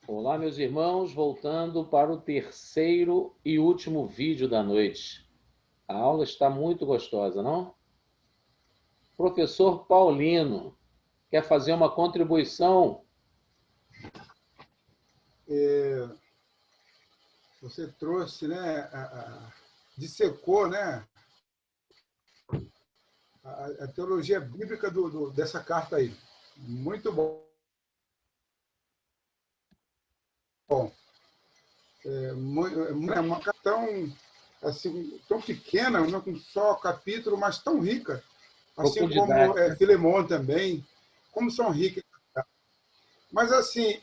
Olá, meus irmãos, voltando para o terceiro e último vídeo da noite. A aula está muito gostosa, não? Professor Paulino, quer fazer uma contribuição? Você trouxe, né, dissecou, né, a teologia bíblica dessa carta aí. Muito bom. É uma carta tão, assim, tão pequena, não com só capítulo, mas tão rica, assim como Profundidade. Filemão também, como são ricas. Mas, assim,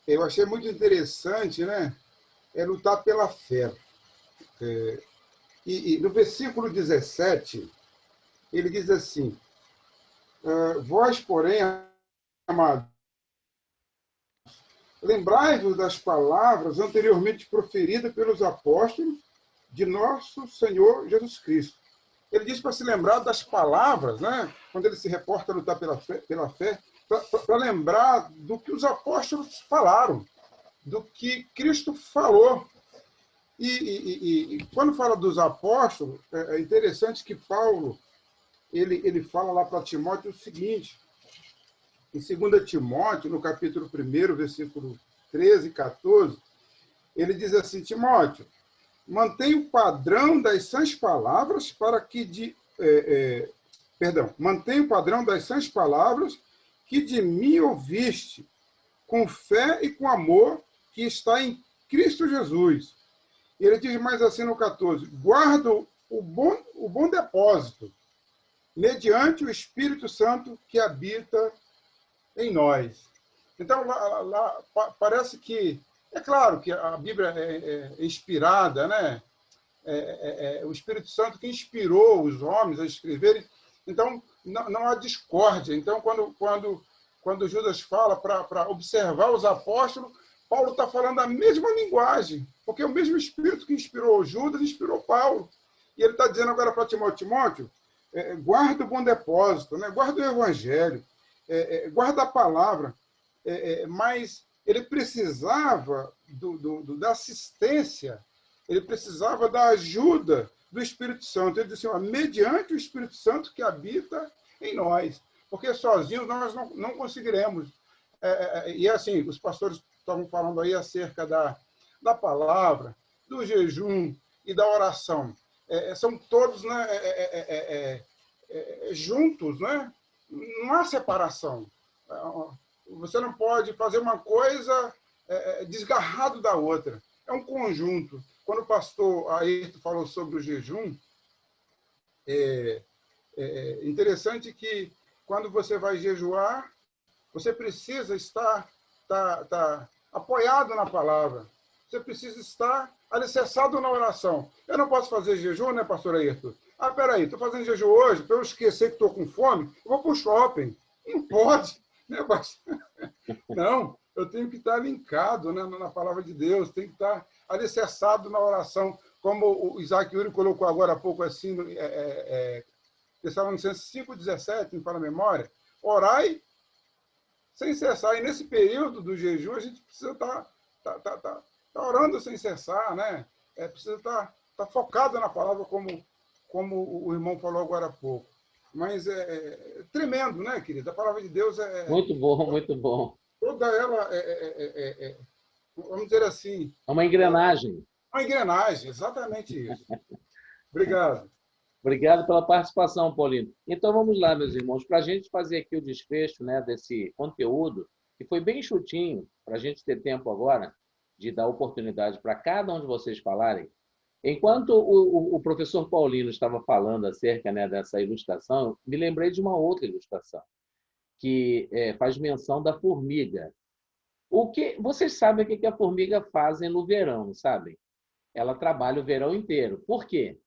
eu achei muito interessante, né, lutar pela fé. E no versículo 17, ele diz assim: vós, porém, amados, lembrai-vos das palavras anteriormente proferidas pelos apóstolos de nosso Senhor Jesus Cristo. Ele diz para se lembrar das palavras, né? Quando ele se reporta a lutar pela fé, para lembrar do que os apóstolos falaram, do que Cristo falou. E quando fala dos apóstolos, é interessante que Paulo ele fala lá para Timóteo o seguinte: em 2 Timóteo, no capítulo 1, versículo 13 e 14, ele diz assim: Timóteo, mantém o padrão das sãs palavras para que mantém o padrão das sãs palavras que de mim ouviste, com fé e com amor que está em Cristo Jesus. E ele diz mais assim no 14: guarda o bom depósito, mediante o Espírito Santo que habita em nós. Então, lá parece que, é claro que a Bíblia é inspirada, né? O Espírito Santo que inspirou os homens a escreverem. Então, não há discórdia. Então, quando Judas fala para observar os apóstolos, Paulo está falando a mesma linguagem, porque é o mesmo Espírito que inspirou Judas inspirou Paulo. E ele está dizendo agora para Timóteo, guarda o bom depósito, né? Guarda o evangelho, guarda a palavra. Mas ele precisava da assistência, ele precisava da ajuda do Espírito Santo. Ele disse assim, mediante o Espírito Santo que habita em nós, porque sozinhos nós não conseguiremos. E assim, os pastores estavam falando aí acerca da palavra, do jejum e da oração. São todos, né, juntos, né? Não há separação. Você não pode fazer uma coisa desgarrado da outra. É um conjunto. Quando o pastor Ayrton falou sobre o jejum, é interessante que quando você vai jejuar, você precisa estar apoiado na palavra. Você precisa estar alicerçado na oração. Eu não posso fazer jejum, né, pastor Ayrton? Peraí, estou fazendo jejum hoje, para eu esquecer que estou com fome, eu vou para o shopping. Não pode, né, pastor? Não, eu tenho que estar linkado, né, na palavra de Deus, tenho que estar alicerçado na oração, como o Isaac Yuri colocou agora há pouco assim, Tessalonicenses 5,17, me fala a memória, orai sem cessar. E nesse período do jejum, a gente precisa estar orando sem cessar, né? Precisa estar focado na palavra, como o irmão falou agora há pouco. Mas é tremendo, né, querido? A palavra de Deus Muito bom, muito bom. toda ela vamos dizer assim, É uma engrenagem. uma engrenagem, exatamente isso. Obrigado. Obrigado pela participação, Paulino. Então vamos lá, meus irmãos, para a gente fazer aqui o desfecho, né, desse conteúdo, que foi bem chutinho, para a gente ter tempo agora de dar oportunidade para cada um de vocês falarem. Enquanto o professor Paulino estava falando acerca, né, dessa ilustração, me lembrei de uma outra ilustração, que faz menção da formiga. Vocês sabem o que a formiga faz no verão, não sabem? Ela trabalha o verão inteiro. Por quê?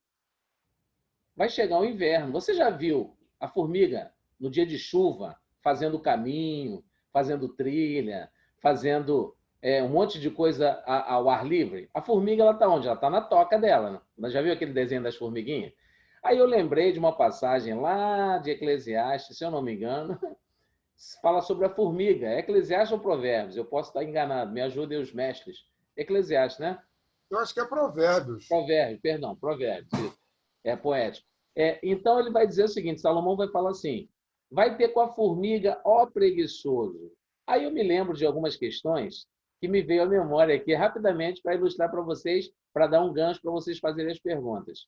Vai chegar o inverno. Você já viu a formiga no dia de chuva fazendo caminho, fazendo trilha, fazendo um monte de coisa ao ar livre? A formiga, ela está onde? Ela está na toca dela. Né? Já viu aquele desenho das formiguinhas? Aí eu lembrei de uma passagem lá de Eclesiastes, se eu não me engano, fala sobre a formiga. É Eclesiastes ou Provérbios? Eu posso estar enganado, me ajudem os mestres. Eclesiastes, né? Eu acho que é Provérbios. Provérbios, perdão, Provérbios. Isso. É poético. Então ele vai dizer o seguinte, Salomão vai falar assim, vai ter com a formiga, ó preguiçoso. Aí eu me lembro de algumas questões que me veio à memória aqui rapidamente para ilustrar para vocês, para dar um gancho para vocês fazerem as perguntas.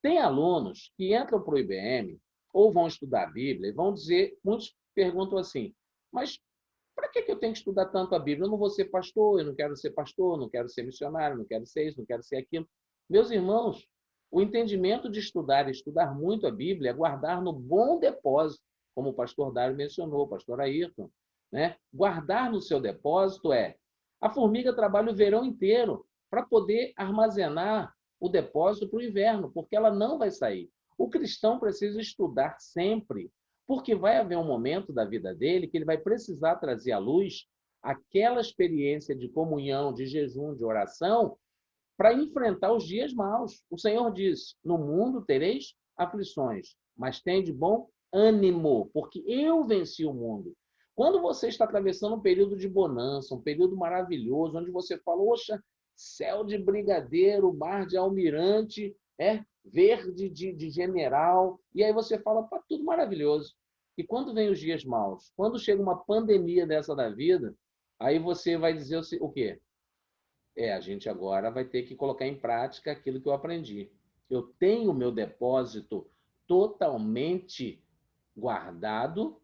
Tem alunos que entram para o IBM ou vão estudar a Bíblia e vão dizer, muitos perguntam assim, mas para que eu tenho que estudar tanto a Bíblia? Eu não vou ser pastor, eu não quero ser pastor, não quero ser missionário, não quero ser isso, não quero ser aquilo. Meus irmãos, o entendimento de estudar e estudar muito a Bíblia é guardar no bom depósito, como o pastor Dário mencionou, o pastor Ayrton, né? Guardar no seu depósito a formiga trabalha o verão inteiro para poder armazenar o depósito para o inverno, porque ela não vai sair. O cristão precisa estudar sempre, porque vai haver um momento da vida dele que ele vai precisar trazer à luz aquela experiência de comunhão, de jejum, de oração, para enfrentar os dias maus. O Senhor diz, no mundo tereis aflições, mas tende bom ânimo, porque eu venci o mundo. Quando você está atravessando um período de bonança, um período maravilhoso, onde você fala, oxa, céu de brigadeiro, mar de almirante, verde de general, e aí você fala, pá, tudo maravilhoso. E quando vem os dias maus, quando chega uma pandemia dessa da vida, aí você vai dizer o quê? A gente agora vai ter que colocar em prática aquilo que eu aprendi. Eu tenho o meu depósito totalmente guardado,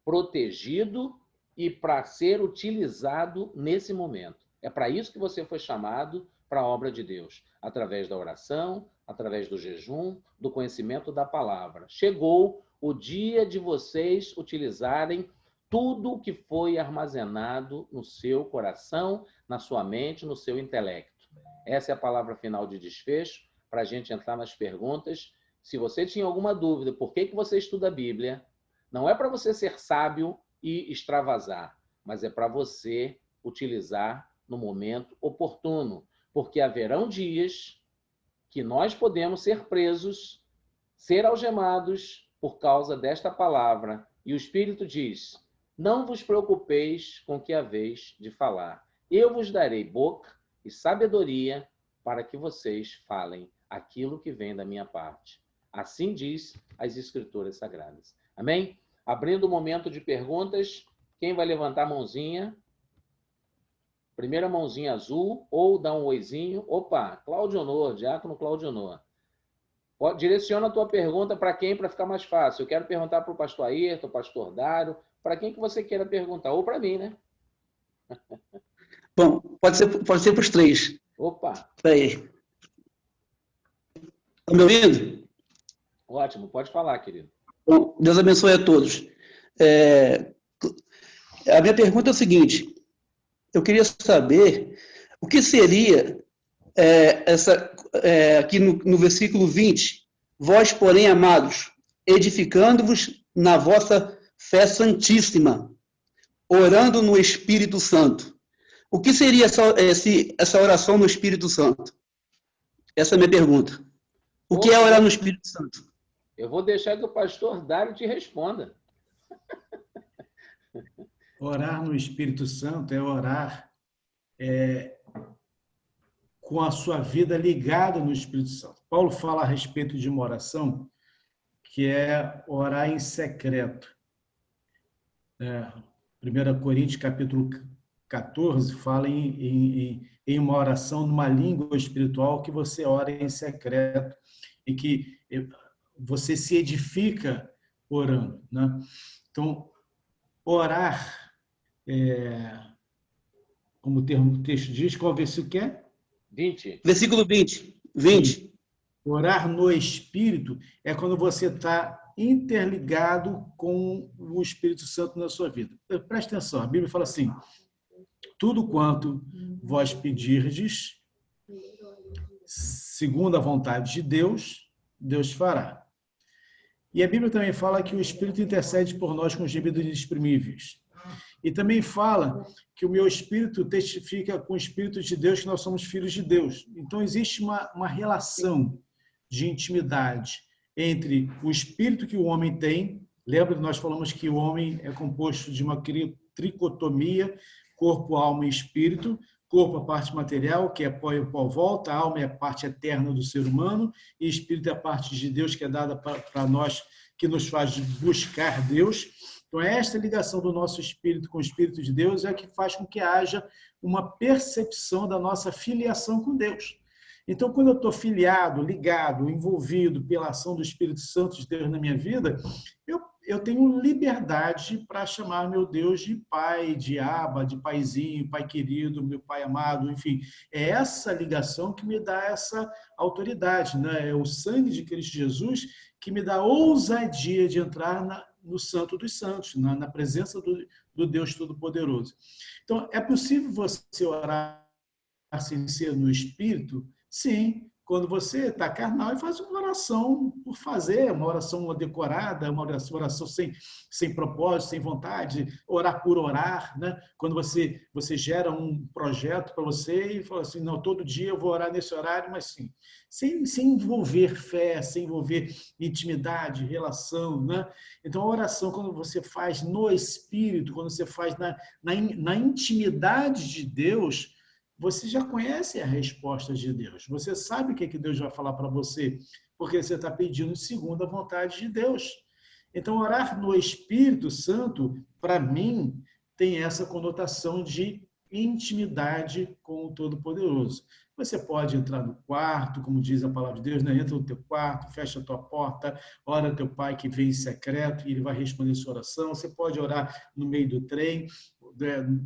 protegido e para ser utilizado nesse momento. É para isso que você foi chamado para a obra de Deus, através da oração, através do jejum, do conhecimento da palavra. Chegou o dia de vocês utilizarem tudo o que foi armazenado no seu coração, na sua mente, no seu intelecto. Essa é a palavra final de desfecho, para a gente entrar nas perguntas. Se você tinha alguma dúvida, por que você estuda a Bíblia, não é para você ser sábio e extravasar, mas é para você utilizar no momento oportuno, porque haverão dias que nós podemos ser presos, ser algemados por causa desta palavra. E o Espírito diz, não vos preocupeis com o que haveis de falar. Eu vos darei boca e sabedoria para que vocês falem aquilo que vem da minha parte. Assim diz as Escrituras Sagradas. Amém? Abrindo o momento de perguntas, quem vai levantar a mãozinha? Primeira mãozinha azul, ou dá um oizinho. Opa, Claudionor, diácono Claudionor. Direciona a tua pergunta para quem, para ficar mais fácil. Eu quero perguntar para o pastor Ayrton, pastor Dário, para quem que você queira perguntar, ou para mim, né? Bom, pode ser para os três. Opa! Espera aí. Estão me ouvindo? Ótimo, pode falar, querido. Bom, Deus abençoe a todos. A minha pergunta é o seguinte, eu queria saber o que seria aqui no versículo 20, vós, porém, amados, edificando-vos na vossa fé santíssima, orando no Espírito Santo. O que seria essa oração no Espírito Santo? Essa é a minha pergunta. O que é orar no Espírito Santo? Eu vou deixar que o pastor Dário te responda. Orar no Espírito Santo é orar com a sua vida ligada no Espírito Santo. Paulo fala a respeito de uma oração que é orar em secreto. 1 Coríntios, capítulo 14, fala em uma oração numa língua espiritual que você ora em secreto e que você se edifica orando, né? Então, orar, como o texto diz, qual versículo que é? 20. Versículo 20. Orar no Espírito é quando você está interligado com o Espírito Santo na sua vida. Presta atenção, a Bíblia fala assim, tudo quanto vós pedirdes, segundo a vontade de Deus, Deus fará. E a Bíblia também fala que o Espírito intercede por nós com gemidos inexprimíveis. E também fala que o meu Espírito testifica com o Espírito de Deus que nós somos filhos de Deus. Então, existe uma relação de intimidade entre o Espírito que o homem tem Lembra que nós falamos que o homem é composto de uma tricotomia, corpo, alma e espírito. Corpo, a parte material, que é pó e o pó volta, a alma é a parte eterna do ser humano, e espírito é a parte de Deus que é dada para nós, que nos faz buscar Deus. Então, esta ligação do nosso espírito com o Espírito de Deus é que faz com que haja uma percepção da nossa filiação com Deus. Então, quando eu estou filiado, ligado, envolvido pela ação do Espírito Santo de Deus na minha vida, eu tenho liberdade para chamar meu Deus de pai, de aba, de paizinho, pai querido, meu pai amado, enfim. É essa ligação que me dá essa autoridade, né? É o sangue de Cristo Jesus que me dá ousadia de entrar no Santo dos Santos, na presença do Deus Todo-Poderoso. Então, é possível você orar sem ser no Espírito? Sim, quando você está carnal e faz uma oração por fazer, uma oração decorada, uma oração sem propósito, sem vontade, orar por orar, né? Quando você gera um projeto para você e fala assim, não, todo dia eu vou orar nesse horário, mas sim, sem envolver fé, sem envolver intimidade, relação, né? Então, a oração, quando você faz no Espírito, quando você faz na intimidade de Deus, você já conhece a resposta de Deus. Você sabe o que Deus vai falar para você, porque você está pedindo segundo a vontade de Deus. Então, orar no Espírito Santo, para mim, tem essa conotação de intimidade com o Todo-Poderoso. Você pode entrar no quarto, como diz a palavra de Deus, né? Entra no teu quarto, fecha a tua porta, ora ao teu pai que vem em secreto e ele vai responder sua oração. Você pode orar no meio do trem,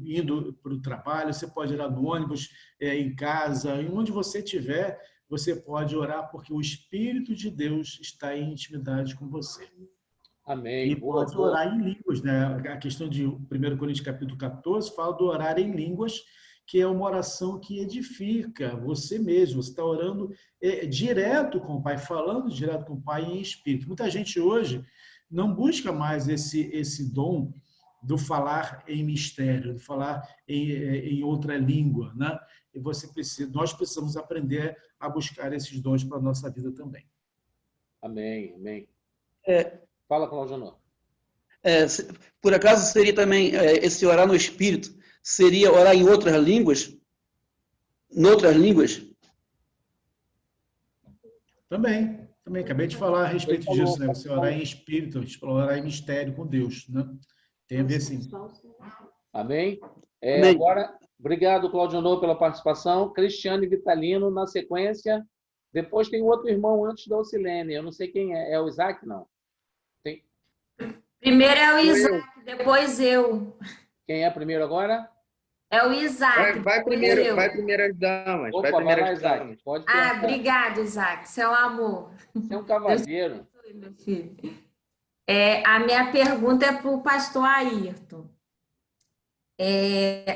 indo para o trabalho, você pode orar no ônibus, em casa, em onde você estiver, você pode orar porque o Espírito de Deus está em intimidade com você. Amém. E pode orar em línguas, né? A questão de 1 Coríntios capítulo 14 fala do orar em línguas, que é uma oração que edifica você mesmo. Você está orando direto com o Pai, falando direto com o Pai em espírito. Muita gente hoje não busca mais esse dom do falar em mistério, do falar em outra língua, né? E nós precisamos aprender a buscar esses dons para a nossa vida também. Amém, amém. Fala, Claudio. Por acaso seria também esse orar no Espírito, seria orar em outras línguas? Noutras línguas? Também. Acabei de falar a respeito disso, né? Você orar em espírito, orar em mistério com Deus, né? Tem a ver, sim. Amém? Amém. Agora, obrigado, Claudio, pela participação. Cristiane Vitalino, na sequência. Depois tem outro irmão antes da Ocilene. Eu não sei quem é. É o Isaac, não? Primeiro é o Isaac, depois eu. Quem é primeiro agora? É o Isaac. Vai primeiro as damas. Opa, vai lá, Isaac. Pode perguntar. Obrigada, Isaac. Você é um amor. Você é um cavalheiro. Meu filho. A minha pergunta é para o pastor Ayrton.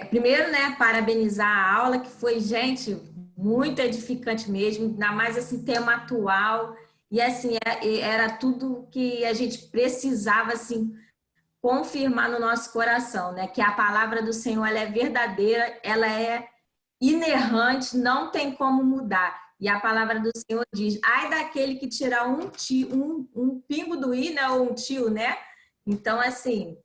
Primeiro, né, parabenizar a aula, que foi, gente, muito edificante mesmo, ainda mais esse tema atual. E, assim, era tudo que a gente precisava, assim, confirmar no nosso coração, né? Que a palavra do Senhor, ela é verdadeira, ela é inerrante, não tem como mudar. E a palavra do Senhor diz, ai daquele que tirar um pingo do i, né? Ou um tio, né? Então, assim,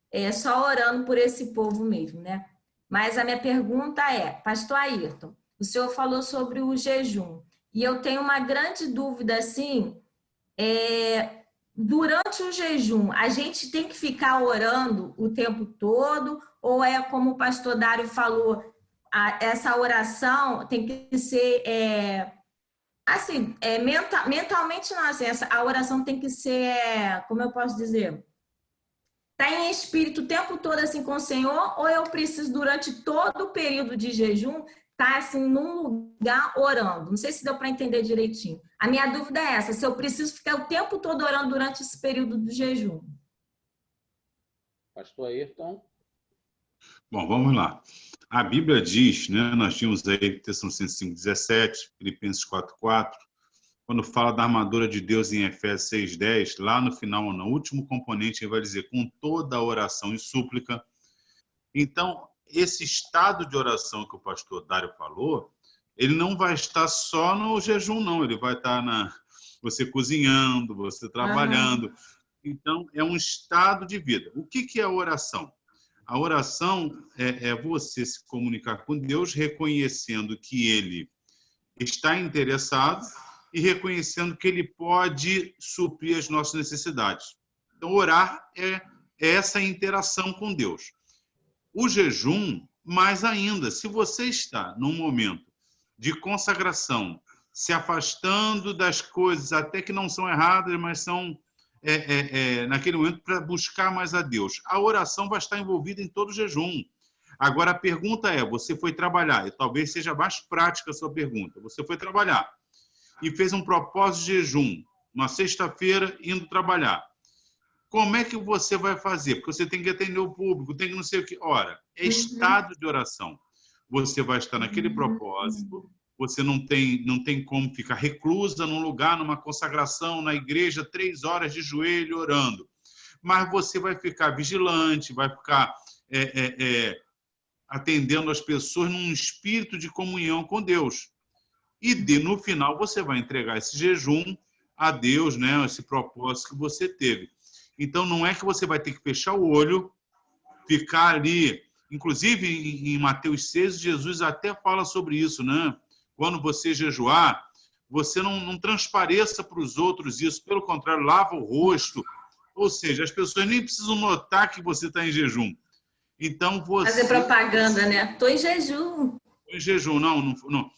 é só orando por esse povo mesmo, né? Mas a minha pergunta é, pastor Ayrton, o senhor falou sobre o jejum. E eu tenho uma grande dúvida, assim, durante o jejum, a gente tem que ficar orando o tempo todo? Ou é como o pastor Dário falou, essa oração tem que ser, assim, mentalmente não, assim, a oração tem que ser, como eu posso dizer, tá em espírito o tempo todo assim com o Senhor, ou eu preciso durante todo o período de jejum estar assim num lugar orando? Não sei se deu para entender direitinho. A minha dúvida é essa, se eu preciso ficar o tempo todo orando durante esse período do jejum. Pastor Ayrton. Bom, vamos lá. A Bíblia diz, né, nós tínhamos aí Tessalonicenses 5:17, Filipenses 4:4, quando fala da armadura de Deus em Efésios 6:10, lá no final, no último componente, ele vai dizer, com toda a oração e súplica. Então, esse estado de oração que o pastor Dário falou, ele não vai estar só no jejum, não. Ele vai estar você cozinhando, você trabalhando. Então, é um estado de vida. O que é a oração? A oração é você se comunicar com Deus, reconhecendo que Ele está interessado e reconhecendo que Ele pode suprir as nossas necessidades. Então, orar é essa interação com Deus. O jejum, mais ainda, se você está num momento de consagração, se afastando das coisas, até que não são erradas, mas são, naquele momento, para buscar mais a Deus. A oração vai estar envolvida em todo o jejum. Agora, a pergunta é, você foi trabalhar, e talvez seja mais prática a sua pergunta, você foi trabalhar e fez um propósito de jejum, uma sexta-feira, indo trabalhar. Como é que você vai fazer? Porque você tem que atender o público, tem que não sei o que. Ora, é estado de oração. Você vai estar naquele propósito, você não tem como ficar reclusa num lugar, numa consagração, na igreja, 3 horas de joelho orando. Mas você vai ficar vigilante, vai ficar atendendo as pessoas num espírito de comunhão com Deus. E no final você vai entregar esse jejum a Deus, né? Esse propósito que você teve. Então não é que você vai ter que fechar o olho, ficar ali. Inclusive em Mateus 6, Jesus até fala sobre isso, né? Quando você jejuar, você não transpareça para os outros isso, pelo contrário, lava o rosto. Ou seja, as pessoas nem precisam notar que você está em jejum. Então você... Fazer propaganda, né? Estou em jejum. Estou em jejum, não.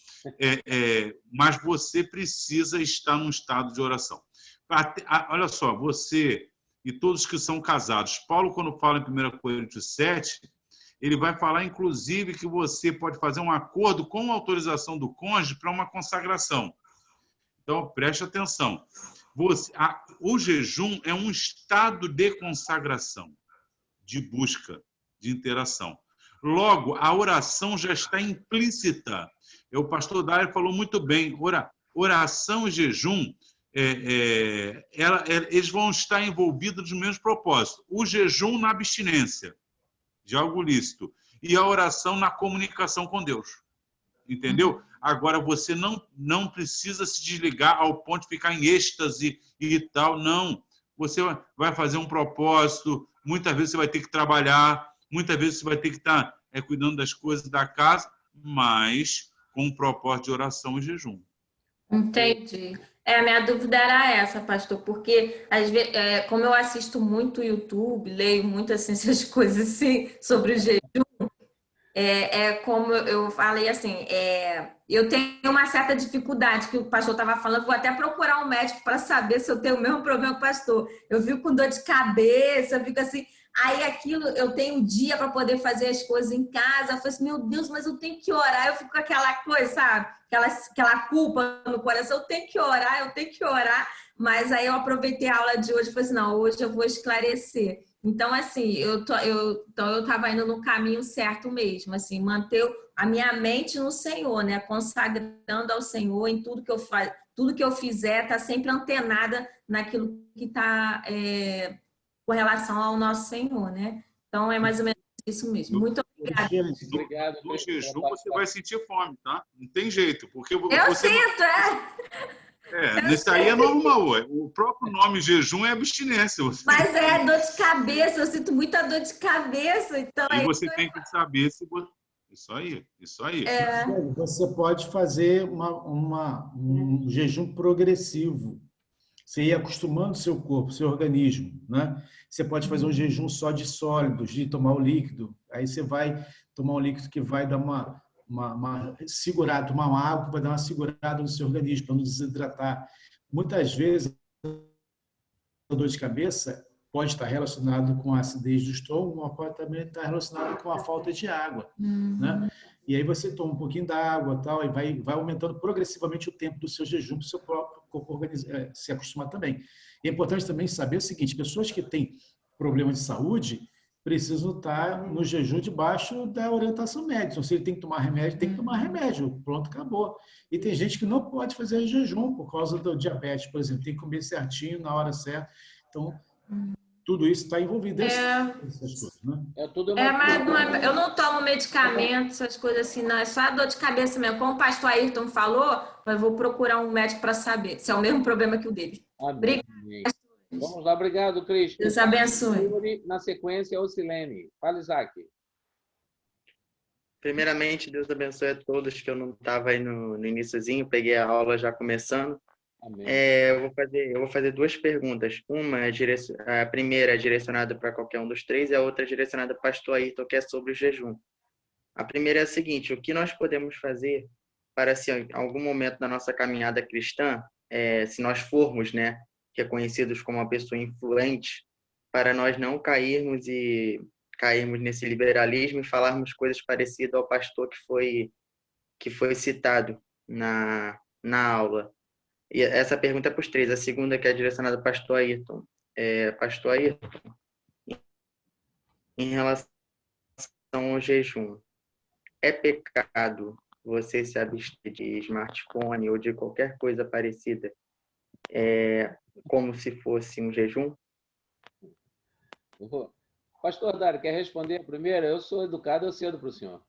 Mas você precisa estar num estado de oração. Olha só, você e todos que são casados, Paulo, quando fala em 1 Coríntios 7, ele vai falar, inclusive, que você pode fazer um acordo com a autorização do cônjuge para uma consagração. Então, preste atenção. O jejum é um estado de consagração, de busca, de interação. Logo, a oração já está implícita. O pastor Dário falou muito bem. Oração e jejum, eles vão estar envolvidos no mesmo propósito. O jejum na abstinência de algo lícito e a oração na comunicação com Deus. Entendeu? Agora, você não precisa se desligar ao ponto de ficar em êxtase e tal, não. Você vai fazer um propósito, muitas vezes você vai ter que trabalhar, muitas vezes você vai ter que estar cuidando das coisas da casa, mas com um propósito de oração e jejum. Entendi. A minha dúvida era essa, pastor, porque às vezes, como eu assisto muito o YouTube, leio muito assim, essas coisas assim, sobre o jejum, como eu falei assim, eu tenho uma certa dificuldade, que o pastor estava falando, vou até procurar um médico para saber se eu tenho o mesmo problema que o pastor. Eu fico com dor de cabeça, eu fico assim, aí aquilo, eu tenho um dia para poder fazer as coisas em casa, eu falo assim, meu Deus, mas eu tenho que orar, eu fico com aquela coisa, sabe? Aquela culpa no coração, eu tenho que orar, mas aí eu aproveitei a aula de hoje e falei assim, não, hoje eu vou esclarecer. Então, assim, eu estava indo no caminho certo mesmo, assim, manter a minha mente no Senhor, né? Consagrando ao Senhor em tudo que eu faço, tudo que eu fizer, tá sempre antenada naquilo que está com relação ao nosso Senhor, né? Então, é mais ou menos isso mesmo. Muito obrigada. Obrigado. No jejum você vai sentir fome, tá? Não tem jeito, porque Eu você sinto, isso aí é normal. O próprio nome jejum é abstinência. Mas dor de cabeça, eu sinto muita dor de cabeça. Então e você tem que saber se você... Isso aí. Você pode fazer um jejum progressivo. Você ir acostumando seu corpo, seu organismo, né? Você pode fazer um jejum só de sólidos, de tomar o líquido. Aí você vai tomar um líquido que vai dar uma segurada, tomar uma água que vai dar uma segurada no seu organismo para não desidratar. Muitas vezes a dor de cabeça pode estar relacionado com a acidez do estômago, mas pode também estar relacionado com a falta de água, né? E aí você toma um pouquinho d'água, tal, e vai aumentando progressivamente o tempo do seu jejum para o seu próprio corpo se acostumar também. E é importante também saber o seguinte: pessoas que têm problemas de saúde precisam estar no jejum debaixo da orientação médica. Então, se ele tem que tomar remédio, tem que tomar remédio. Pronto, acabou. E tem gente que não pode fazer jejum por causa do diabetes, por exemplo. Tem que comer certinho, na hora certa. Então, tudo isso está envolvido nessas coisas, né? Mas eu não tomo medicamento, essas coisas assim, não. É só a dor de cabeça mesmo. Como o pastor Ayrton falou, eu vou procurar um médico para saber se é o mesmo problema que o dele. Obrigada. Vamos lá, obrigado, Cris. Deus abençoe. Na sequência, o Silene. Fala, Isaac. Primeiramente, Deus abençoe a todos, que eu não estava aí no iniciozinho, peguei a aula já começando. Amém. Eu vou fazer duas perguntas. A primeira é direcionada para qualquer um dos três e a outra é direcionada para o pastor Ayrton, que é sobre o jejum. A primeira é a seguinte: o que nós podemos fazer para, se em algum momento da nossa caminhada cristã, se nós formos, né, reconhecidos como uma pessoa influente, para nós não cairmos nesse liberalismo e falarmos coisas parecidas ao pastor que foi citado na aula. E essa pergunta é para os três. A segunda, que é direcionada ao pastor Ayrton. Pastor Ayrton, em relação ao jejum, é pecado você se abster de smartphone ou de qualquer coisa parecida, como se fosse um jejum? Pastor Dário, quer responder primeiro? Eu sou educado, eu cedo para o senhor.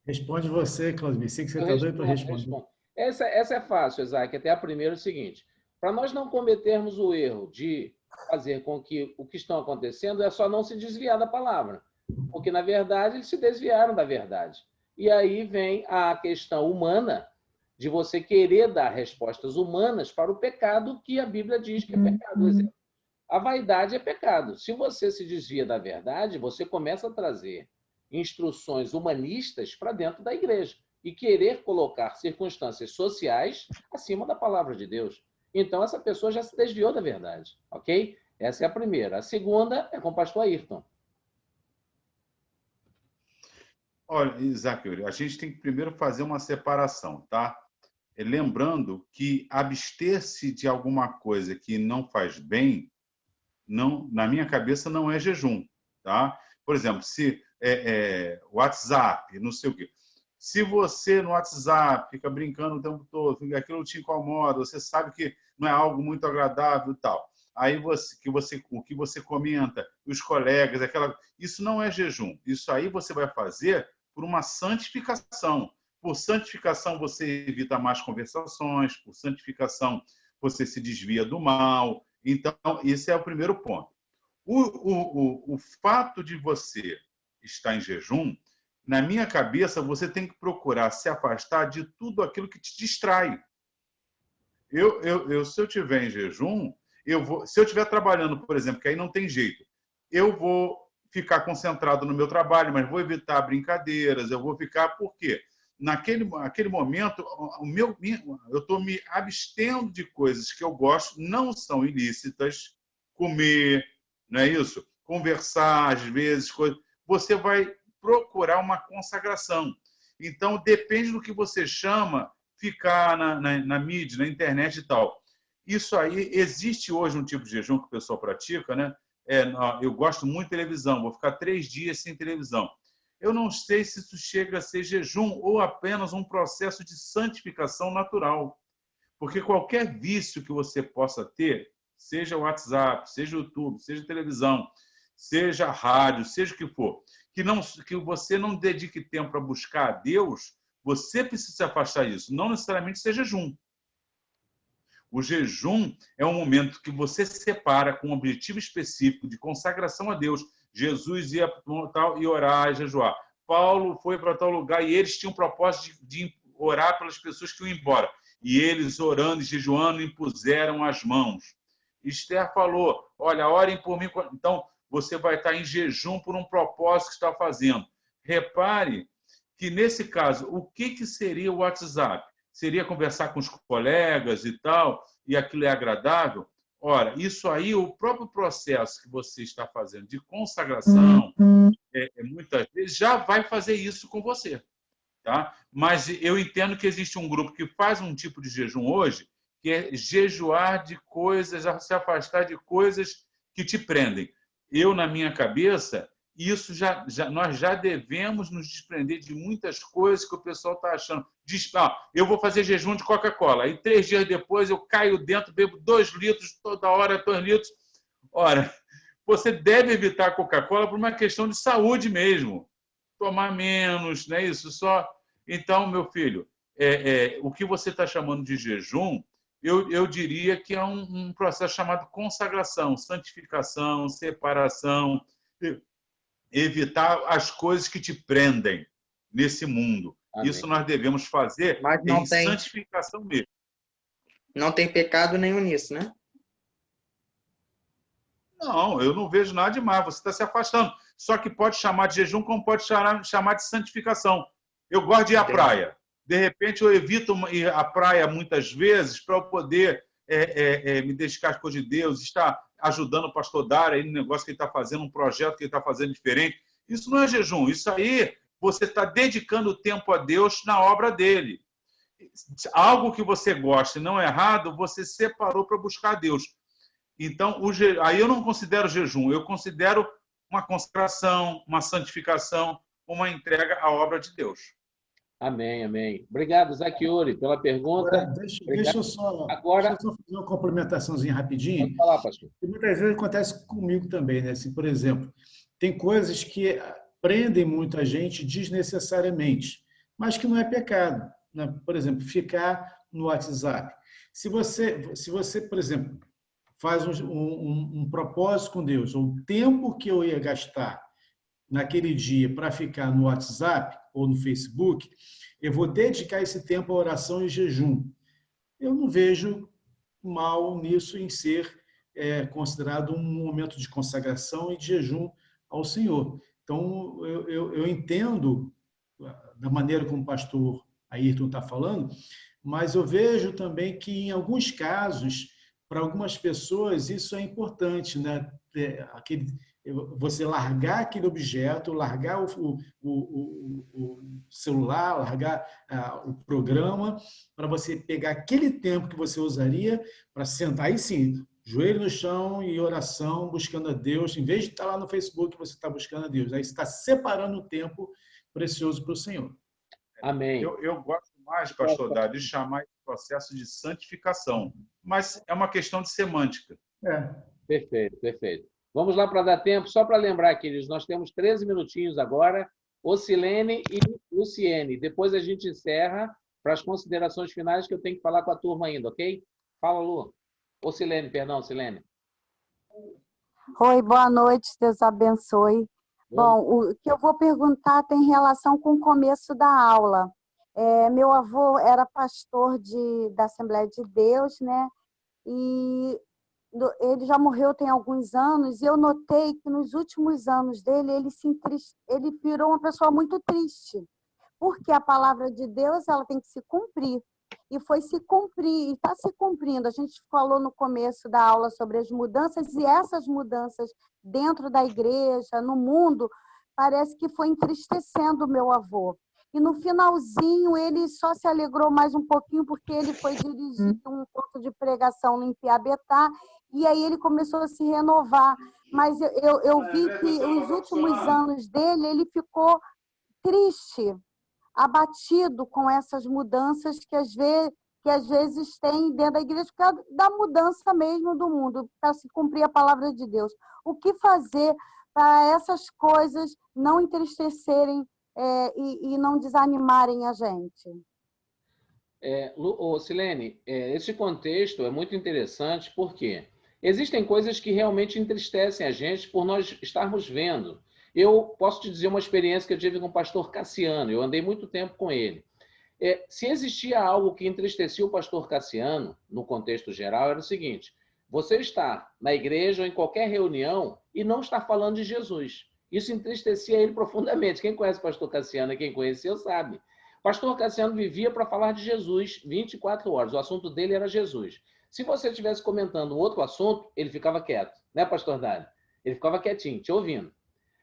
Responde você, Claudemir. Sei que você está doido para responder. Essa é fácil, Isaac. Até a primeira é o seguinte: para nós não cometermos o erro de fazer com que o que está acontecendo é só não se desviar da palavra. Porque, na verdade, eles se desviaram da verdade. E aí vem a questão humana de você querer dar respostas humanas para o pecado que a Bíblia diz que é pecado. Exemplo. A vaidade é pecado. Se você se desvia da verdade, você começa a trazer instruções humanistas para dentro da igreja e querer colocar circunstâncias sociais acima da palavra de Deus. Então, essa pessoa já se desviou da verdade, ok? Essa é a primeira. A segunda é com o pastor Ayrton. Olha, Isaac, a gente tem que primeiro fazer uma separação, tá? Lembrando que abster-se de alguma coisa que não faz bem, não, na minha cabeça, não é jejum, tá? Por exemplo, se WhatsApp, não sei o quê. Se você no WhatsApp fica brincando o tempo todo, aquilo te incomoda, você sabe que não é algo muito agradável e tal. Aí o que você comenta, os colegas, isso não é jejum. Isso aí você vai fazer por uma santificação. Por santificação você evita mais conversações, por santificação você se desvia do mal. Então, esse é o primeiro ponto. O fato de você estar em jejum, na minha cabeça, você tem que procurar se afastar de tudo aquilo que te distrai. Se eu estiver em jejum, se eu estiver trabalhando, por exemplo, que aí não tem jeito, eu vou ficar concentrado no meu trabalho, mas vou evitar brincadeiras, eu vou ficar... Por quê? Naquele momento, eu estou me abstendo de coisas que eu gosto, não são ilícitas, comer, não é isso? Conversar, às vezes, você vai procurar uma consagração. Então, depende do que você chama ficar na mídia, na internet e tal. Isso aí, existe hoje um tipo de jejum que o pessoal pratica, né? Eu gosto muito de televisão, vou ficar 3 dias sem televisão. Eu não sei se isso chega a ser jejum ou apenas um processo de santificação natural. Porque qualquer vício que você possa ter, seja WhatsApp, seja YouTube, seja televisão, seja rádio, seja o que for, que você não dedique tempo para buscar a Deus, você precisa se afastar disso. Não necessariamente ser jejum. O jejum é um momento que você se separa com um objetivo específico de consagração a Deus. Jesus ia para tal e orar e jejuar. Paulo foi para tal lugar e eles tinham o propósito de orar pelas pessoas que iam embora. E eles, orando e jejuando, impuseram as mãos. Esther falou, olha, orem por mim. Então, você vai estar em jejum por um propósito que está fazendo. Repare que, nesse caso, o que seria o WhatsApp? Seria conversar com os colegas e tal, e aquilo é agradável? Ora, isso aí, o próprio processo que você está fazendo de consagração, muitas vezes já vai fazer isso com você. Tá? Mas eu entendo que existe um grupo que faz um tipo de jejum hoje, que é jejuar de coisas, se afastar de coisas que te prendem. Eu, na minha cabeça, isso nós já devemos nos desprender de muitas coisas que o pessoal está achando. Eu vou fazer jejum de Coca-Cola. Aí 3 dias depois eu caio dentro, bebo 2 litros toda hora, 2 litros. Ora, você deve evitar a Coca-Cola por uma questão de saúde mesmo. Tomar menos, não é isso? Então, meu filho, o que você está chamando de jejum eu diria que é um processo chamado consagração, santificação, separação, evitar as coisas que te prendem nesse mundo. Amém. Isso nós devemos fazer Mas em santificação mesmo. não tem pecado nenhum nisso, né? Não, eu não vejo nada demais. Você está se afastando. Só que pode chamar de jejum como pode chamar de santificação. Eu gosto de ir à praia. De repente, eu evito ir à praia muitas vezes para eu poder me dedicar às coisas de Deus, estar ajudando o pastor Dário aí no negócio que ele está fazendo, um projeto que ele está fazendo diferente. Isso não é jejum. Isso aí, você está dedicando tempo a Deus na obra dele. Algo que você gosta e não é errado, você separou para buscar a Deus. Então, aí eu não considero jejum, eu considero uma consagração, uma santificação, uma entrega à obra de Deus. Amém, amém. Obrigado, Zaquiori, pela pergunta. Agora, deixa eu só fazer uma complementaçãozinha rapidinho. Pode falar, pastor. E muitas vezes acontece comigo também, né? Assim, por exemplo, tem coisas que prendem muito a gente desnecessariamente, mas que não é pecado, né? Por exemplo, ficar no WhatsApp. Se você, por exemplo, faz um propósito com Deus, o tempo que eu ia gastar naquele dia para ficar no WhatsApp ou no Facebook, eu vou dedicar esse tempo à oração e jejum. Eu não vejo mal nisso em ser considerado um momento de consagração e de jejum ao Senhor. Então, eu entendo da maneira como o pastor Ayrton está falando, mas eu vejo também que, em alguns casos, para algumas pessoas, isso é importante, né? Você largar aquele objeto, largar o celular, largar o programa, para você pegar aquele tempo que você usaria para sentar, aí sim, joelho no chão e oração, buscando a Deus. Em vez de estar lá no Facebook, você está buscando a Deus. Aí você está separando o tempo precioso para o Senhor. Amém. Eu gosto mais, pastor Dário, de chamar esse processo de santificação, mas é uma questão de semântica. Perfeito, perfeito. Vamos lá para dar tempo, só para lembrar, queridos, nós temos 13 minutinhos agora, Ocilene e Luciene. Depois a gente encerra para as considerações finais que eu tenho que falar com a turma ainda, ok? Fala, Lu. Ocilene, perdão, Ocilene. Oi, boa noite, Deus abençoe. Bom, o que eu vou perguntar tem relação com o começo da aula. Meu avô era pastor da Assembleia de Deus, né? E ele já morreu tem alguns anos, e eu notei que nos últimos anos dele, ele virou uma pessoa muito triste, porque a palavra de Deus ela tem que se cumprir. E foi se cumprir, e está se cumprindo. A gente falou no começo da aula sobre as mudanças, e essas mudanças dentro da igreja, no mundo, parece que foi entristecendo o meu avô. E no finalzinho ele só se alegrou mais um pouquinho, porque ele foi dirigir um ponto de pregação no Piabetá, e aí ele começou a se renovar. Mas eu vi que os últimos anos dele, ele ficou triste, abatido com essas mudanças que às vezes tem dentro da igreja, por causa da mudança mesmo do mundo, para se cumprir a palavra de Deus. O que fazer para essas coisas não entristecerem e não desanimarem a gente? Silene, esse contexto é muito interessante porque existem coisas que realmente entristecem a gente por nós estarmos vendo. Eu posso te dizer uma experiência que eu tive com o pastor Cassiano, eu andei muito tempo com ele. Se existia algo que entristecia o pastor Cassiano, no contexto geral, era o seguinte: você está na igreja ou em qualquer reunião e não está falando de Jesus. Isso entristecia ele profundamente. Quem conhece o pastor Cassiano e quem conheceu sabe. O pastor Cassiano vivia para falar de Jesus 24 horas. O assunto dele era Jesus. Se você estivesse comentando outro assunto, ele ficava quieto. Né, pastor Dário? Ele ficava quietinho, te ouvindo.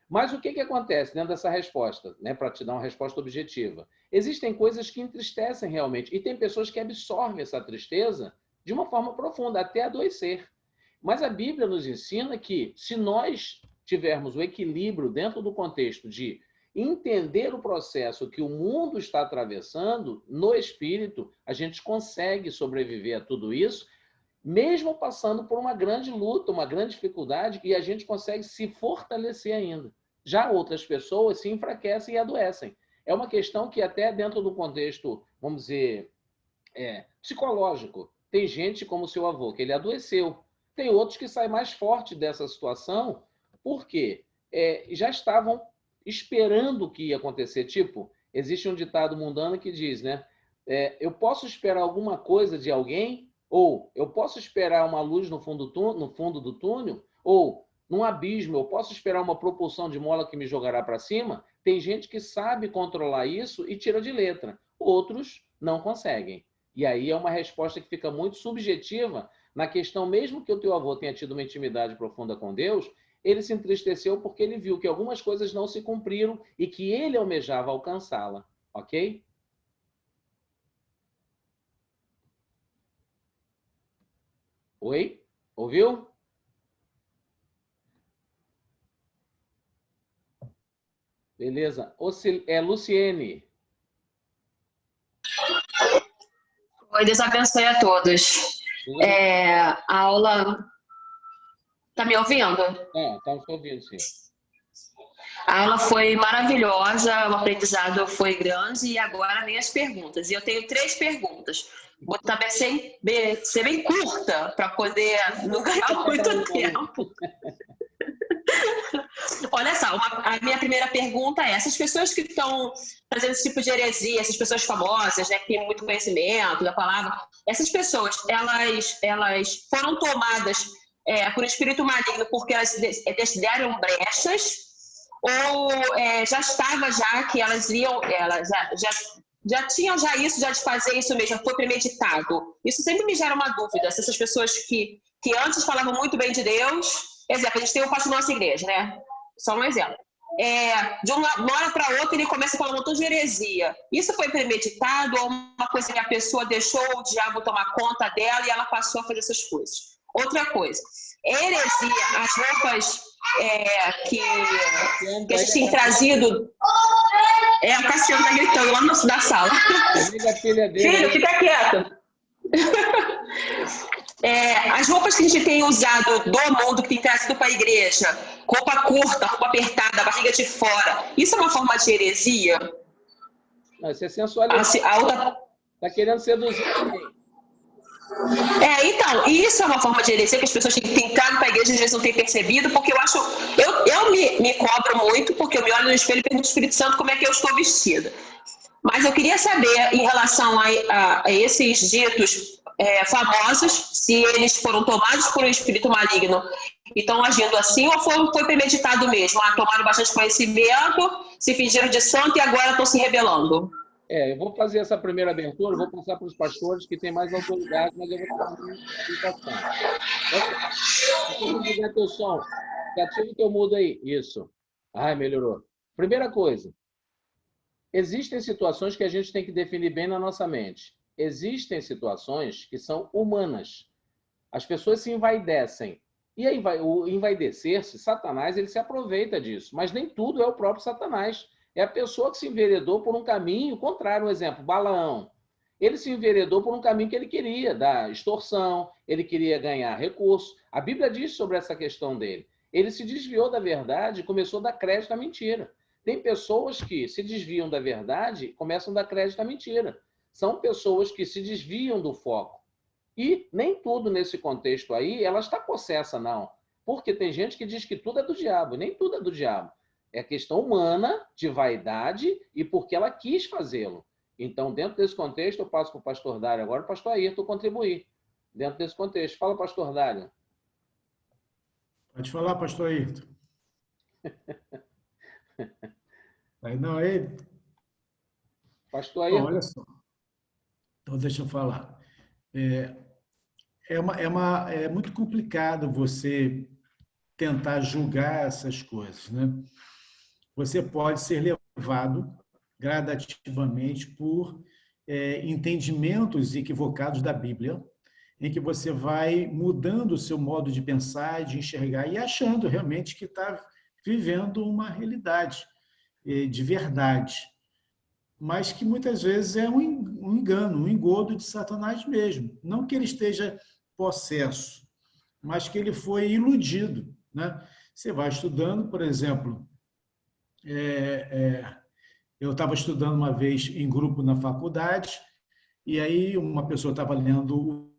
Mas o que acontece dentro dessa resposta, né, para te dar uma resposta objetiva? Existem coisas que entristecem realmente, e tem pessoas que absorvem essa tristeza de uma forma profunda, até adoecer. Mas a Bíblia nos ensina que, se nós tivermos o equilíbrio dentro do contexto de entender o processo que o mundo está atravessando, no espírito, a gente consegue sobreviver a tudo isso, mesmo passando por uma grande luta, uma grande dificuldade, e a gente consegue se fortalecer ainda. Já outras pessoas se enfraquecem e adoecem. É uma questão que até dentro do contexto, vamos dizer, psicológico, Tem gente como o seu avô, que ele adoeceu. Tem outros que saem mais forte dessa situação, porque já estavam esperando o que ia acontecer. Tipo, existe um ditado mundano que diz, né? Eu posso esperar alguma coisa de alguém, ou eu posso esperar uma luz no fundo do túnel, ou num abismo, eu posso esperar uma propulsão de mola que me jogará para cima. Tem gente que sabe controlar isso e tira de letra. Outros não conseguem. E aí é uma resposta que fica muito subjetiva na questão, mesmo que o teu avô tenha tido uma intimidade profunda com Deus, ele se entristeceu porque ele viu que algumas coisas não se cumpriram e que ele almejava alcançá-la. Ok? Oi? Ouviu? Beleza. Luciene. Oi, Deus abençoe a todos. A aula... Tá me ouvindo? Estamos ouvindo, sim. A aula foi maravilhosa, o aprendizado foi grande e agora vem as perguntas. E eu tenho 3 perguntas. Vou também ser bem curta para poder não ganhar muito tempo. Olha só, a minha primeira pergunta é: essas pessoas que estão fazendo esse tipo de heresia, essas pessoas famosas, né, que têm muito conhecimento da palavra, essas pessoas, elas foram tomadas por espírito maligno porque elas deram brechas, ou já estava que elas já tinham isso, já de fazer isso mesmo, foi premeditado? Isso sempre me gera uma dúvida, se essas pessoas que antes falavam muito bem de Deus, exemplo, a gente tem o pastor da nossa igreja, né? Só um exemplo. De uma hora para outra ele começa a falar um montão de heresia. Isso foi premeditado ou uma coisa que a pessoa deixou o diabo tomar conta dela e ela passou a fazer essas coisas? Outra coisa, heresia, as roupas que a gente tem trazido... a Cassiano está gritando lá no da sala. Filho, fica quieto. As roupas que a gente tem usado do mundo, que tem trazido para a igreja, roupa curta, roupa apertada, barriga de fora, isso é uma forma de heresia? Não, isso é sensualidade. Está querendo seduzir também. Então, isso é uma forma de heresia que as pessoas têm entrado para a igreja e às vezes não têm percebido, porque eu acho... Eu me cobro muito, porque eu me olho no espelho e pergunto ao Espírito Santo como é que eu estou vestida. Mas eu queria saber, em relação a esses ditos famosos, se eles foram tomados por um espírito maligno e estão agindo assim, ou foi premeditado mesmo? Tomaram bastante conhecimento, se fingiram de santo e agora estão se rebelando. Eu vou fazer essa primeira abertura, vou passar para os pastores que têm mais autoridade, mas eu vou fazer uma explicação. Deixa eu ligar teu som. Ativa o teu mudo aí. Isso. Melhorou. Primeira coisa. Existem situações que a gente tem que definir bem na nossa mente. Existem situações que são humanas. As pessoas se envaidecem. E aí, o envaidecer-se, Satanás, ele se aproveita disso. Mas nem tudo é o próprio Satanás. É a pessoa que se enveredou por um caminho contrário. Um exemplo, Balaão. Ele se enveredou por um caminho que ele queria, da extorsão, ele queria ganhar recursos. A Bíblia diz sobre essa questão dele. Ele se desviou da verdade e começou a dar crédito à mentira. Tem pessoas que se desviam da verdade e começam a dar crédito à mentira. São pessoas que se desviam do foco. E nem tudo nesse contexto aí, ela está possessa, não. Porque tem gente que diz que tudo é do diabo, nem tudo é do diabo. É questão humana, de vaidade, e porque ela quis fazê-lo. Então, dentro desse contexto, eu passo para o pastor Dário agora, o pastor Ayrton contribuir. Dentro desse contexto. Fala, pastor Dário. Pode falar, pastor Ayrton. Aí não, ele... Pastor Ayrton. Olha só. Então, deixa eu falar. É muito complicado você tentar julgar essas coisas, né? Você pode ser levado gradativamente por entendimentos equivocados da Bíblia, em que você vai mudando o seu modo de pensar, de enxergar e achando realmente que está vivendo uma realidade de verdade, mas que muitas vezes é um engano, um engodo de Satanás mesmo. Não que ele esteja possesso, mas que ele foi iludido, né? Você vai estudando, por exemplo, eu estava estudando uma vez em grupo na faculdade, e aí uma pessoa estava lendo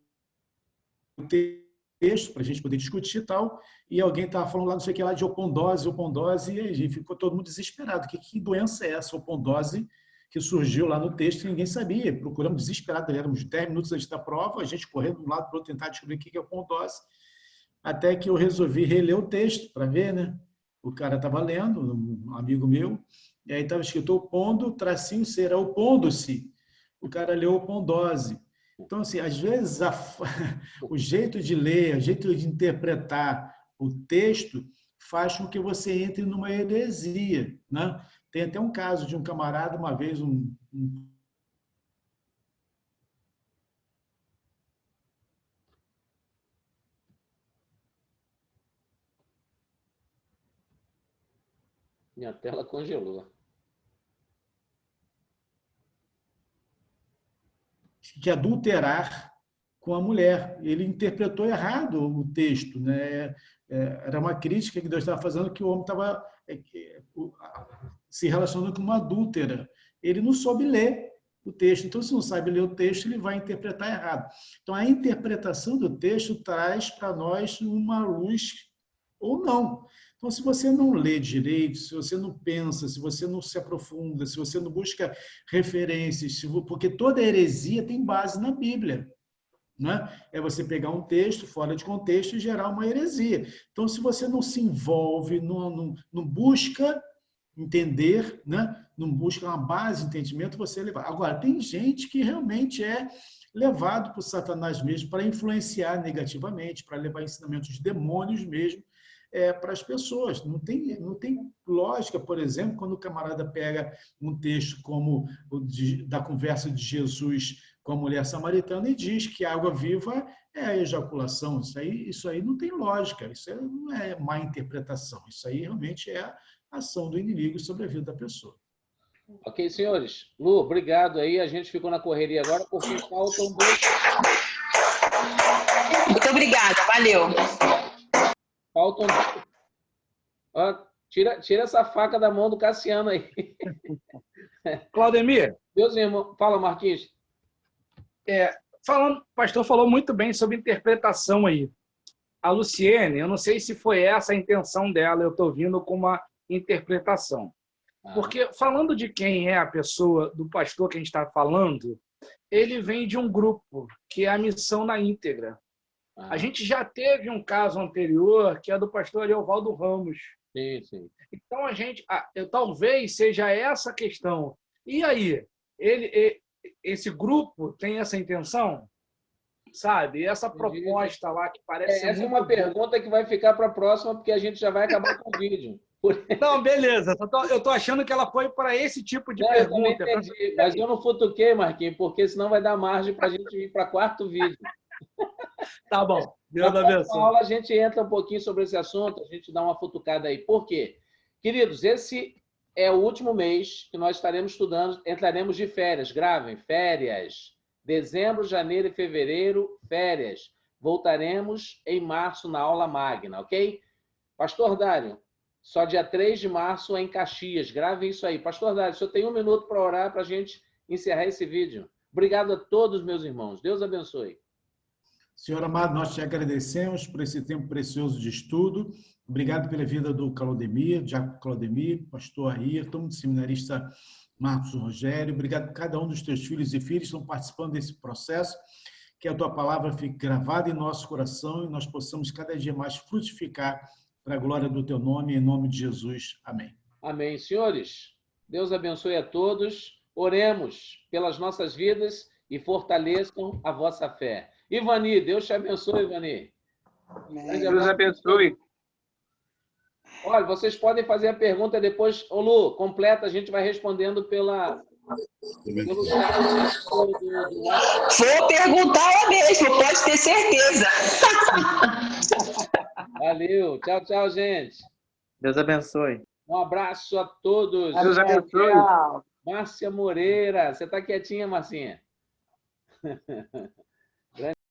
texto para a gente poder discutir e tal, e alguém estava falando lá, não sei o que lá, de opondose, e a gente ficou todo mundo desesperado. Que doença é essa, opondose, que surgiu lá no texto e ninguém sabia. Procuramos desesperado, éramos 10 minutos antes da prova, a gente correndo de um lado para o outro tentar descobrir o que é opondose, até que eu resolvi reler o texto para ver, né? O cara estava lendo, um amigo meu, e aí estava escrito opondo, tracinho será opondo-se. O cara leu opondose. Então, assim, às vezes o jeito de ler, o jeito de interpretar o texto faz com que você entre numa heresia, né? Tem até um caso de um camarada, uma vez, Minha tela congelou. que adulterar com a mulher. Ele interpretou errado o texto, né? Era uma crítica que Deus estava fazendo, que o homem estava se relacionando com uma adúltera. Ele não soube ler o texto. Então, se não sabe ler o texto, ele vai interpretar errado. Então, a interpretação do texto traz para nós uma luz ou não. Então, se você não lê direito, se você não pensa, se você não se aprofunda, se você não busca referências, porque toda heresia tem base na Bíblia, né? É você pegar um texto fora de contexto e gerar uma heresia. Então, se você não se envolve, não busca entender, né? Não busca uma base de entendimento, você é levado. Agora, tem gente que realmente é levado por Satanás mesmo para influenciar negativamente, para levar ensinamentos de demônios mesmo, para as pessoas. Não tem lógica, por exemplo, quando o camarada pega um texto como da conversa de Jesus com a mulher samaritana e diz que a água viva é a ejaculação. Isso aí não tem lógica, isso não é má interpretação, isso aí realmente é a ação do inimigo sobre a vida da pessoa. Ok, senhores. Lu, obrigado aí. A gente ficou na correria agora porque faltam 2... Muito obrigada, valeu. Faltam... Tira essa faca da mão do Cassiano aí. Claudemir. Meus irmãos... Fala, Marquinhos. O pastor falou muito bem sobre interpretação aí. A Luciene, eu não sei se foi essa a intenção dela, eu estou vindo com uma interpretação. Porque, falando de quem é a pessoa, do pastor que a gente está falando, ele vem de um grupo, que é a Missão na Íntegra. A gente já teve um caso anterior, que é do pastor Ariovaldo Ramos. Sim. Então, talvez seja essa questão. E aí, esse grupo tem essa intenção? Sabe? Essa proposta lá que parece... Essa é uma pergunta que vai ficar para a próxima, porque a gente já vai acabar com o vídeo. Não, beleza. Eu estou achando que ela foi para esse tipo de pergunta. Eu entendi, mas eu não futuquei, Marquinhos, porque senão vai dar margem para a gente ir para o 4º vídeo. Tá bom. Deus abençoe. Na próxima aula a gente entra um pouquinho sobre esse assunto, a gente dá uma futucada aí. Por quê? Queridos, esse é o último mês que nós estaremos estudando, entraremos de férias. Gravem, férias. Dezembro, janeiro e fevereiro, férias. Voltaremos em março na aula magna, ok? Pastor Dário, só dia 3 de março é em Caxias. Grave isso aí. Pastor Dário, o senhor tem 1 minuto para orar para a gente encerrar esse vídeo. Obrigado a todos, meus irmãos. Deus abençoe. Senhor amado, nós te agradecemos por esse tempo precioso de estudo. Obrigado pela vida do Claudemir, Diácono Claudemir, pastor Ayrton, seminarista Marcos Rogério. Obrigado por cada um dos teus filhos e filhas que estão participando desse processo. Que a tua palavra fique gravada em nosso coração e nós possamos cada dia mais frutificar para a glória do teu nome, em nome de Jesus. Amém. Amém. Senhores, Deus abençoe a todos. Oremos pelas nossas vidas e fortaleçam a vossa fé. Ivani, Deus te abençoe, Ivani. Deus abençoe. Olha, vocês podem fazer a pergunta depois. Ô, Lu, completa, a gente vai respondendo pelo Vou perguntar mesmo, pode ter certeza. Valeu. Tchau, tchau, gente. Deus abençoe. Um abraço a todos. Deus abençoe. Márcia Moreira. Você está quietinha, Marcinha?